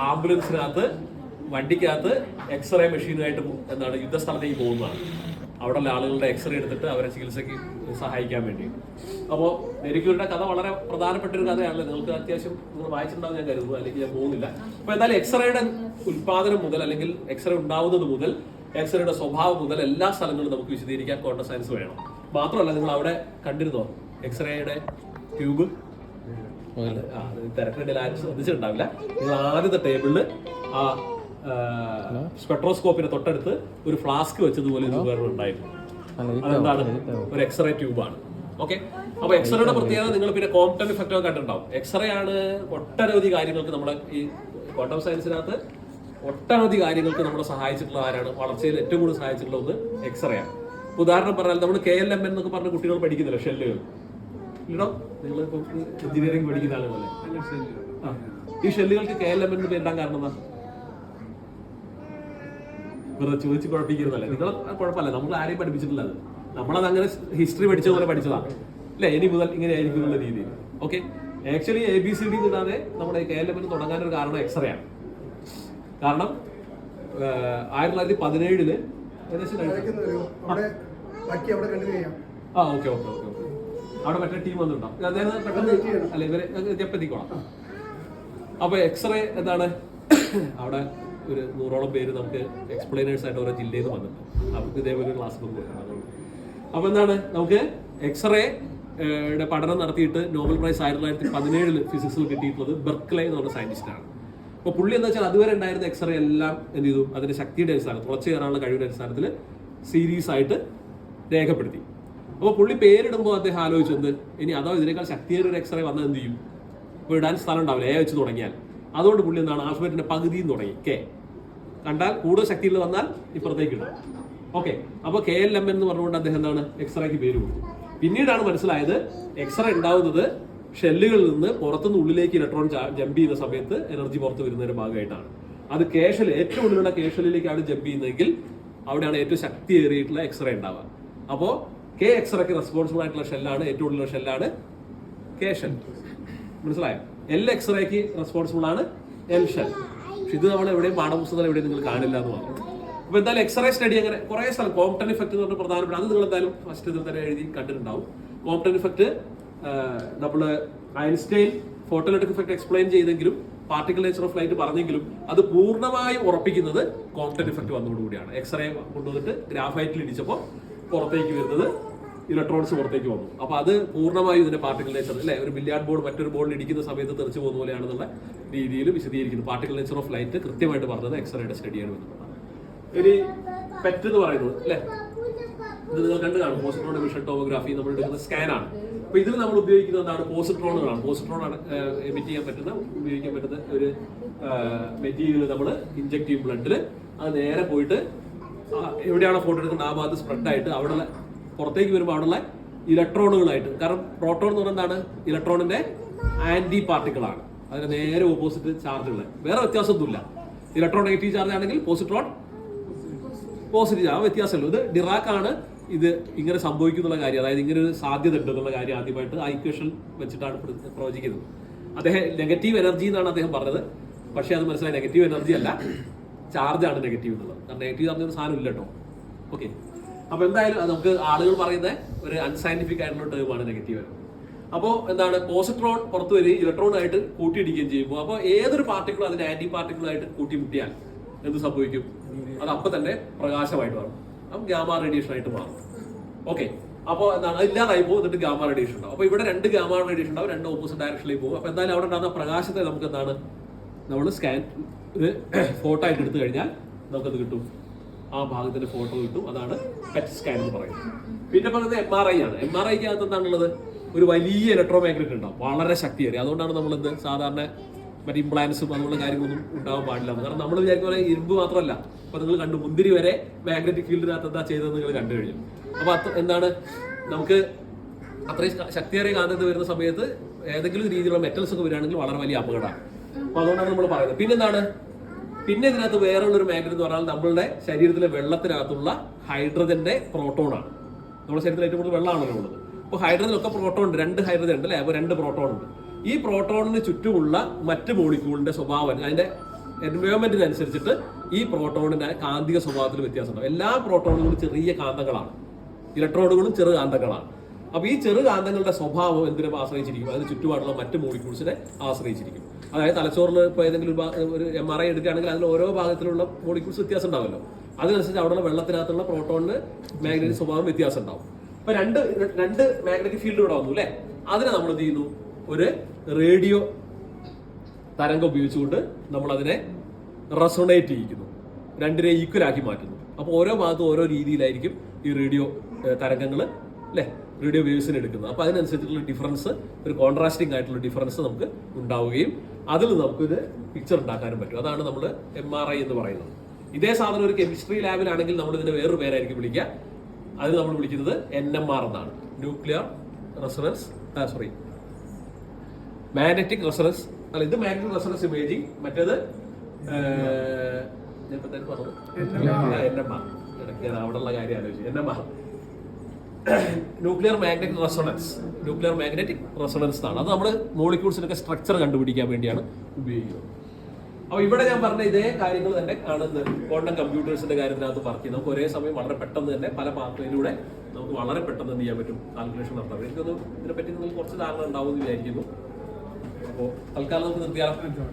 ആംബുലൻസിനകത്ത് വണ്ടിക്കകത്ത് എക്സ്റേ മെഷീനുമായിട്ട് എന്താണ് യുദ്ധസ്ഥലത്തേക്ക് പോകുന്നതാണ്. അവിടെയുള്ള ആളുകളുടെ എക്സ്റേ എടുത്തിട്ട് അവരെ ചികിത്സയ്ക്ക് സഹായിക്കാൻ വേണ്ടി. അപ്പോൾ മെരിക്യൂറിയുടെ കഥ വളരെ പ്രധാനപ്പെട്ട ഒരു കഥയാണല്ലോ. നിങ്ങൾക്ക് അത്യാവശ്യം നിങ്ങൾ വായിച്ചിട്ടുണ്ടാവും ഞാൻ കരുതുന്നു, അല്ലെങ്കിൽ ഞാൻ പോകുന്നില്ല. അപ്പോൾ എന്തായാലും എക്സ്റേയുടെ ഉൽപാദനം മുതൽ അല്ലെങ്കിൽ എക്സ്റേ ഉണ്ടാവുന്നത് മുതൽ എക്സ്റേയുടെ സ്വഭാവം മുതൽ എല്ലാ സ്ഥലങ്ങളും നമുക്ക് വിശദീകരിക്കാൻ ക്വാണ്ടം സയൻസ് വേണം. മാത്രമല്ല, നിങ്ങൾ അവിടെ കണ്ടിരുന്നോ എക്സ്റേയുടെ ട്യൂബ്? തിരക്കിനിടയിൽ ആരും ശ്രദ്ധിച്ചിട്ടുണ്ടാവില്ല. നിങ്ങൾ ആദ്യത്തെ ടേബിളിൽ ആ സ്പെക്ട്രോസ്കോപ്പിന്റെ തൊട്ടടുത്ത് ഒരു ഫ്ലാസ്ക് വെച്ചതുപോലെ ഒരു ഉപകരണം ഉണ്ടായിരുന്നു. അതെന്താണ്? ഒരു എക്സ്റേ ട്യൂബാണ്. ഓക്കെ, അപ്പൊ എക്സ്റേയുടെ പ്രത്യേകത നിങ്ങൾ പിന്നെ കോംപ്റ്റൻ ഇഫക്റ്റ് ഒക്കെ കണ്ടിട്ടുണ്ടാവും. എക്സ്റേ ആണ് ഒട്ടനവധി കാര്യങ്ങൾക്ക് നമ്മുടെ ഈ ക്വാണ്ടം സയൻസിനകത്ത് ഒട്ടനവധി കാര്യങ്ങൾക്ക് നമ്മളെ സഹായിച്ചിട്ടുള്ള ആരാണ്? വളർച്ചയിൽ ഏറ്റവും കൂടുതൽ സഹായിച്ചിട്ടുള്ള ഒന്ന് എക്സ്റേ ആണ്. ഉദാഹരണം പറഞ്ഞാൽ നമ്മൾ KLMN എന്നൊക്കെ പറഞ്ഞ കുട്ടികൾ പഠിക്കുന്നില്ല, ഷെല്ലുകൾ ഇല്ലടോ. നിങ്ങൾ ഇപ്പൊ എഞ്ചിനീയറിംഗ് പഠിക്കുന്ന ആളുകളല്ലേ? ഈ ഷെല്ലുകൾക്ക് KLMN എന്ന് പേരിടാൻ കാരണം എന്താ? വെറുതെ ചോദിച്ച് കുഴപ്പിക്കുന്നതല്ലേ? നിങ്ങൾ കുഴപ്പമില്ല, നമ്മൾ ആരെയും പഠിപ്പിച്ചിട്ടില്ല. അത് നമ്മളത് അങ്ങനെ ഹിസ്റ്ററി പഠിച്ച പോലെ പഠിച്ചതാണ് അല്ലേ? ഇനി മുതൽ ഇങ്ങനെ ആയിരിക്കും എന്നുള്ള രീതിയിൽ. ഓക്കെ, ആക്ച്വലി ABCD ഇടാതെ നമ്മുടെ KLMN തുടങ്ങാനൊരു കാരണം എക്സ്റേ ആണ്. കാരണം 1917 ഏകദേശം അവിടെ മറ്റേ ടീം വന്നിട്ടുണ്ടാവും. അല്ല, ഇവരെ എത്തിക്കോളാം. അപ്പൊ എക്സ്റേ എന്താണ്, അവിടെ ഒരു 100ഓളം പേര് നമുക്ക് എക്സ്പ്ലെയിനേഴ്സ് ആയിട്ട് ഓരോ ജില്ലയിൽ നിന്ന് വന്നിട്ടുണ്ട്. അവർക്ക് ഇതേപോലെ ക്ലാസ് കൊടുക്കും. അപ്പൊ എന്താണ്, നമുക്ക് എക്സ്റേയുടെ പഠനം നടത്തിയിട്ട് നോബൽ പ്രൈസ് 1917 ഫിസിക്സിൽ കിട്ടിയിട്ടുള്ളത് ബെർക്ക്ലെ എന്ന് പറഞ്ഞ സയന്റിസ്റ്റാണ്. അപ്പോൾ പുള്ളി എന്താ വെച്ചാൽ അതുവരെ ഉണ്ടായിരുന്ന എക്സ്റേ എല്ലാം എന്ത് ചെയ്തു, അതിന്റെ ശക്തിയുടെ അടിസ്ഥാനത്തിൽ, തുളച്ചു കയറാനുള്ള കഴിവിന്റെ അടിസ്ഥാനത്തിൽ സീരീസ് ആയിട്ട് രേഖപ്പെടുത്തി. അപ്പോൾ പുള്ളി പേരിടുമ്പോൾ അദ്ദേഹം ആലോചിച്ചത്, ഇനി അതോ ഇതിനേക്കാൾ ശക്തിയേറിയ ഒരു എക്സ്റേ വന്നാൽ എന്ത് ചെയ്യും? ഇപ്പോൾ ഇടാൻ സ്ഥലം ഉണ്ടാവില്ല, A വെച്ച് തുടങ്ങിയാൽ. അതുകൊണ്ട് പുള്ളി എന്താണ്, ആൽഫബറ്റിന്റെ പകുതിയും തുടങ്ങി, K. കണ്ടാൽ കൂടുതൽ ശക്തിയിൽ വന്നാൽ ഇപ്പുറത്തേക്ക് ഇടാം. ഓക്കെ, അപ്പോൾ KLMN എന്ന് പറഞ്ഞുകൊണ്ട് അദ്ദേഹം എന്താണ് എക്സ്റേക്ക് പേര് കൊടുത്തു. പിന്നീടാണ് മനസ്സിലായത് എക്സ്റേ ഉണ്ടാവുന്നത് ഷെല്ലുകളിൽ നിന്ന് പുറത്തുനിന്ന് ഉള്ളിലേക്ക് ഇലക്ട്രോൺ ജമ്പ് ചെയ്യുന്ന സമയത്ത് എനർജി പുറത്ത് വരുന്നതിന്റെ ഭാഗമായിട്ടാണ്. അത് കേഷൽ, ഏറ്റവും ഉള്ളിലുള്ള കേഷലിലേക്കാണ് ജമ്പ് ചെയ്യുന്നതെങ്കിൽ അവിടെയാണ് ഏറ്റവും ശക്തിയേറിയിട്ടുള്ള എക്സ്റേ ഉണ്ടാവുക. അപ്പോൾ K എക്സ്റേക്ക് റെസ്പോൺസിബിൾ ആയിട്ടുള്ള ഷെല്ലാണ്, ഏറ്റവും ഉള്ളിലുള്ള ഷെല്ലാണ് K ഷെൽ. മനസ്സിലായോ? L എക്സ്റേക്ക് റെസ്പോൺസിബിൾ ആണ് L ഷെൽ. പക്ഷെ ഇത് നമ്മൾ എവിടെയും പാഠപുസ്തകത്തിൽ എവിടെയും നിങ്ങൾ കാണില്ല എന്ന് പറഞ്ഞു. അപ്പൊ എന്തായാലും എക്സ്റേ സ്റ്റഡി അങ്ങനെ കുറെ സ്ഥലം, കോംപ്റ്റൻ ഇഫക്റ്റ് എന്ന് പറഞ്ഞ പ്രധാനപ്പെട്ട, അത് നിങ്ങൾ എന്തായാലും ഫസ്റ്റ് ഇതിൽ തന്നെ എഴുതി കണ്ടിട്ടുണ്ടാവും. കോംപ്റ്റൻ ഇഫക്റ്റ് നമ്മള് ഐൻസ്റ്റൈൻ ഫോട്ടോഇലക്ട്രിക് ഇഫക്റ്റ് എക്സ്പ്ലെയിൻ ചെയ്തെങ്കിലും പാർട്ടിക്കിൾ നേച്ചർ ഓഫ് ലൈറ്റ് പറഞ്ഞെങ്കിലും അത് പൂർണ്ണമായും ഉറപ്പിക്കുന്നത് കോംപ്റ്റൻ ഇഫക്റ്റ് വന്നതോടുകൂടിയാണ്. എക്സ്റേ കൊണ്ടുവന്നിട്ട് ഗ്രാഫൈറ്റിൽ ഇടിച്ചപ്പോൾ പുറത്തേക്ക് വരുന്നത് ഇലക്ട്രോൺസ് പുറത്തേക്ക് വന്നു. അപ്പൊ അത് പൂർണ്ണമായും ഇതിന്റെ പാർട്ടിക്കിൾ നേച്ചർ അല്ലെ, ഒരു ബില്യാർഡ് ബോർഡ് മറ്റൊരു ബോർഡിൽ ഇടിക്കുന്ന സമയത്ത് തെറിച്ചു പോകുന്ന പോലെയാണെന്നുള്ള രീതിയിൽ വിശദീകരിക്കുന്നു. പാർട്ടിക്കിൾ നേച്ചർ ഓഫ് ലൈറ്റ് കൃത്യമായിട്ട് പറഞ്ഞത് എക്സ്റേയുടെ സ്റ്റഡിയാണ് ബന്ധപ്പെട്ടത്. ഒരു പെറ്റ് എന്ന് പറയുന്നത് അല്ലെ, ഇത് നിങ്ങൾ കണ്ടു കാണും, പോസിട്രോൺ എമിഷൻ ടോമോഗ്രാഫി നമ്മൾ എടുക്കുന്ന സ്കാനാണ്. അപ്പൊ ഇതിൽ നമ്മൾ ഉപയോഗിക്കുന്നത് എന്താണ്, പോസിട്രോണുകളാണ്. പോസിട്രോണാണ് എമിറ്റ് ചെയ്യാൻ പറ്റുന്ന, ഉപയോഗിക്കാൻ പറ്റുന്ന ഒരു മെറ്റീരിയൽ നമ്മൾ ഇഞ്ചക്ട് ചെയ്യും ബ്ലഡിൽ. അത് നേരെ പോയിട്ട് എവിടെയാണോ ഫോട്ടോ എടുക്കുന്നത് ആ ഭാഗത്ത് സ്പ്രെഡ് ആയിട്ട് അവിടെ പുറത്തേക്ക് വരുമ്പോൾ അവിടെയുള്ള ഇലക്ട്രോണുകളായിട്ട്, കാരണം പ്രോട്ടോൺ എന്ന് പറഞ്ഞാൽ എന്താണ്, ഇലക്ട്രോണിന്റെ ആന്റി പാർട്ടിക്കിൾ ആണ്. അതിന് നേരെ ഓപ്പോസിറ്റ് ചാർജുകൾ, വേറെ വ്യത്യാസമൊന്നുമില്ല. ഇലക്ട്രോൺ നെഗറ്റീവ് ചാർജ് ആണെങ്കിൽ പോസിട്രോൺ പോസിറ്റീവ്, ആ വ്യത്യാസമല്ലോ. ഇത് ഡിറാക്ക് ആണ് ഇത് ഇങ്ങനെ സംഭവിക്കുന്നുള്ള കാര്യം, അതായത് ഇങ്ങനെ ഒരു സാധ്യത ഉണ്ട് എന്നുള്ള കാര്യം ആദ്യമായിട്ട് ആ ഇക്വേഷൻ വെച്ചിട്ടാണ് പ്രവചിക്കുന്നത്. അദ്ദേഹം നെഗറ്റീവ് എനർജി എന്നാണ് അദ്ദേഹം പറഞ്ഞത്. പക്ഷെ അത് മനസ്സിലായി, നെഗറ്റീവ് എനർജി അല്ല, ചാർജാണ് നെഗറ്റീവ് എന്നുള്ളത്. കാരണം നെഗറ്റീവ് പറഞ്ഞൊരു സാധനം ഇല്ല കേട്ടോ. ഓക്കെ, അപ്പൊ എന്തായാലും അത് നമുക്ക് ആളുകൾ പറയുന്ന ഒരു അൺസയന്റിഫിക് ആയിട്ടുള്ള ടേമാണ് നെഗറ്റീവ്. അപ്പോൾ എന്താണ്, പോസിട്രോൺ പുറത്തു വരികയും ഇലക്ട്രോണായിട്ട് കൂട്ടിയിടിക്കുകയും ചെയ്യുമ്പോൾ, അപ്പോൾ ഏതൊരു പാർട്ടിക്കിളും അതിന്റെ ആന്റി പാർട്ടിക്കിളായിട്ട് കൂട്ടിമുട്ടിയാൽ എന്ത് സംഭവിക്കും, അത് അപ്പൊ തന്നെ പ്രകാശമായിട്ട് മാറും, അപ്പം ഗാമ റേഡിയേഷൻ ആയിട്ട് മാറും. ഓക്കെ, അപ്പോൾ എന്താണ്, ഇല്ലാതായി പോകും, എന്നിട്ട് ഗാമ റേഡിയേഷൻ ഉണ്ടാവും. അപ്പൊ ഇവിടെ 2 ഗാമ റേഡിയേഷൻ ഉണ്ടാവും, 2 ഓപ്പോസിറ്റ് ഡയറക്ഷനിലേക്ക് പോകും. അപ്പൊ എന്തായാലും അവിടെ ഉണ്ടാകുന്ന പ്രകാശത്തെ നമുക്ക് എന്താണ്, നമ്മൾ സ്കാൻ ഫോട്ടോ ആയിട്ട് എടുത്തു കഴിഞ്ഞാൽ നമുക്കത് കിട്ടും, ആ ഭാഗത്തിന്റെ ഫോട്ടോ കിട്ടും. അതാണ് പെറ്റ് സ്കാൻ എന്ന് പറയുന്നത്. പിന്നെ പറയുന്നത് MRI ആണ്. MRIക്ക് അകത്ത് എന്താണുള്ളത്, ഒരു വലിയ ഇലക്ട്രോ മാഗ്നറ്റ് ഉണ്ടാവും, വളരെ ശക്തിയേറി. അതുകൊണ്ടാണ് നമ്മളെന്ത് സാധാരണ മറ്റേ ഇംപ്ലാൻസും അതുള്ള കാര്യങ്ങളൊന്നും ഉണ്ടാവാൻ പാടില്ല. കാരണം നമ്മൾ വിചാരിക്കുന്ന പോലെ ഇരുമ്പ് മാത്രമല്ല, അപ്പൊ നിങ്ങൾ കണ്ടു മുന്തിരി വരെ മാഗ്നറ്റിക് ഫീൽഡിനകത്ത് എന്താ ചെയ്തതെന്ന് നിങ്ങൾ കണ്ടു കഴിഞ്ഞു. അപ്പൊ എന്താണ്, നമുക്ക് അത്രയും ശക്തിയേറിയ കാന്തത വരുന്ന സമയത്ത് ഏതെങ്കിലും രീതിയിലുള്ള മെറ്റൽസ് ഒക്കെ വരികയാണെങ്കിൽ വളരെ വലിയ അപകടമാണ്. അപ്പൊ അതുകൊണ്ടാണ് നമ്മൾ പറയുന്നത്. പിന്നെന്താണ്, പിന്നെ ഇതിനകത്ത് വേറെയുള്ളൊരു മാഗ്നറ്റ് എന്ന് പറഞ്ഞാൽ നമ്മളുടെ ശരീരത്തിലെ വെള്ളത്തിനകത്തുള്ള ഹൈഡ്രജന്റെ പ്രോട്ടോണാണ്. നമ്മുടെ ശരീരത്തിൽ ഏറ്റവും കൂടുതൽ വെള്ളമാണല്ലോ ഉള്ളത്. അപ്പോൾ ഹൈഡ്രജനൊക്കെ പ്രോട്ടോൺ ഉണ്ട്, 2 ഹൈഡ്രജൻ ഉണ്ട് അല്ലെ, അപ്പോൾ 2 പ്രോട്ടോൺ ഉണ്ട്. ഈ പ്രോട്ടോണിന് ചുറ്റുമുള്ള മറ്റ് മോളിക്യൂളിന്റെ സ്വഭാവം, അതിന്റെ എൻവയോൺമെന്റിനനുസരിച്ചിട്ട് ഈ പ്രോട്ടോണിന്റെ കാന്തിക സ്വഭാവത്തിൽ വ്യത്യാസം ഉണ്ടാവും. എല്ലാ പ്രോട്ടോണുകളും ചെറിയ കാന്തങ്ങളാണ്, ഇലക്ട്രോണുകളും ചെറു കാന്തങ്ങളാണ്. അപ്പൊ ഈ ചെറു കാന്തങ്ങളുടെ സ്വഭാവം എന്തിനെ ആശ്രയിച്ചിരിക്കും? അതിന് ചുറ്റുപാടുള്ള മറ്റ് മോളിക്യൂൾസിനെ ആശ്രയിച്ചിരിക്കും. അതായത് തലച്ചോറിൽ ഇപ്പോൾ ഏതെങ്കിലും ഒരു MRI എടുക്കുകയാണെങ്കിൽ അതിൽ ഓരോ ഭാഗത്തിലുള്ള മോളിക്യൂൾസ് വ്യത്യാസം ഉണ്ടാവുമല്ലോ. അതിനനുസരിച്ച് അവിടെയുള്ള വെള്ളത്തിനകത്തുള്ള പ്രോട്ടോണിന് മാഗ്നറ്റിക് സ്വഭാവം വ്യത്യാസം ഉണ്ടാവും. അപ്പൊ രണ്ട് മാഗ്നറ്റിക് ഫീൽഡ് ഇവിടെ വന്നു അല്ലെ. അതിനെ നമ്മൾ എന്ത് ചെയ്യുന്നു? ഒരു റേഡിയോ തരംഗം ഉപയോഗിച്ചുകൊണ്ട് നമ്മൾ അതിനെ റെസൊണേറ്റ് ചെയ്യിക്കുന്നു, രണ്ടിനെ ഈക്വൽ ആക്കി മാറ്റുന്നു. അപ്പോൾ ഓരോ ഭാഗത്തും ഓരോ രീതിയിലായിരിക്കും ഈ റേഡിയോ തരംഗങ്ങൾ അല്ലെ, റേഡിയോ വേവ്സിന് എടുക്കുന്നത്. അപ്പോൾ അതിനനുസരിച്ചുള്ള ഡിഫറൻസ്, ഒരു കോൺട്രാസ്റ്റിംഗ് ആയിട്ടുള്ള ഡിഫറൻസ് നമുക്ക് ഉണ്ടാവുകയും അതിൽ നമുക്കൊരു പിക്ചർ ഉണ്ടാക്കാനും പറ്റും. അതാണ് നമ്മൾ MRI എന്ന് പറയുന്നത്. ഇതേ സാധനം ഒരു കെമിസ്ട്രി ലാബിലാണെങ്കിൽ നമ്മൾ ഇതിന്റെ വേറൊരു പേരായിരിക്കും വിളിക്കുക. അതിന് നമ്മൾ വിളിക്കുന്നത് NMR എന്നാണ്, ന്യൂക്ലിയർ റെസൊണൻസ് മാഗ്നറ്റിക് റെസൊണൻസ്. അല്ല, ഇത് മാഗ്നറ്റിക് റെസൊണൻസ് ഇമേജിംഗ്, മറ്റേത് NMR. അവിടെയുള്ള കാര്യം ആലോചിച്ചു. NMR ന്യൂക്ലിയർ മാഗ്നറ്റിക് റെസൊണൻസ് ആണ്. അത് നമ്മൾ മോളിക്യൂൾസിനൊക്കെ സ്ട്രക്ചർ കണ്ടുപിടിക്കാൻ വേണ്ടിയാണ് ഉപയോഗിക്കുന്നത്. അപ്പൊ ഇവിടെ ഞാൻ പറഞ്ഞ ഇതേ കാര്യങ്ങൾ തന്നെ ആണ് ക്വാണ്ടം കമ്പ്യൂട്ടേഴ്സിന്റെ കാര്യത്തിനകത്ത് വർക്ക് ചെയ്യുന്നത്. നമുക്ക് ഒരേ സമയം വളരെ പെട്ടെന്ന് തന്നെ പല പാത്വയിലൂടെ നമുക്ക് വളരെ പെട്ടെന്ന് എന്ത് ചെയ്യാൻ പറ്റും? കാൽക്കുലേഷൻ നടത്താം. എനിക്കൊന്ന് ഇതിനെപ്പറ്റി നിങ്ങൾക്ക് കുറച്ച് ധാരണ ഉണ്ടാവും എന്ന് വിചാരിക്കുന്നു. അപ്പോൾ തൽക്കാലം നമുക്ക് നിർത്തിയാലോ.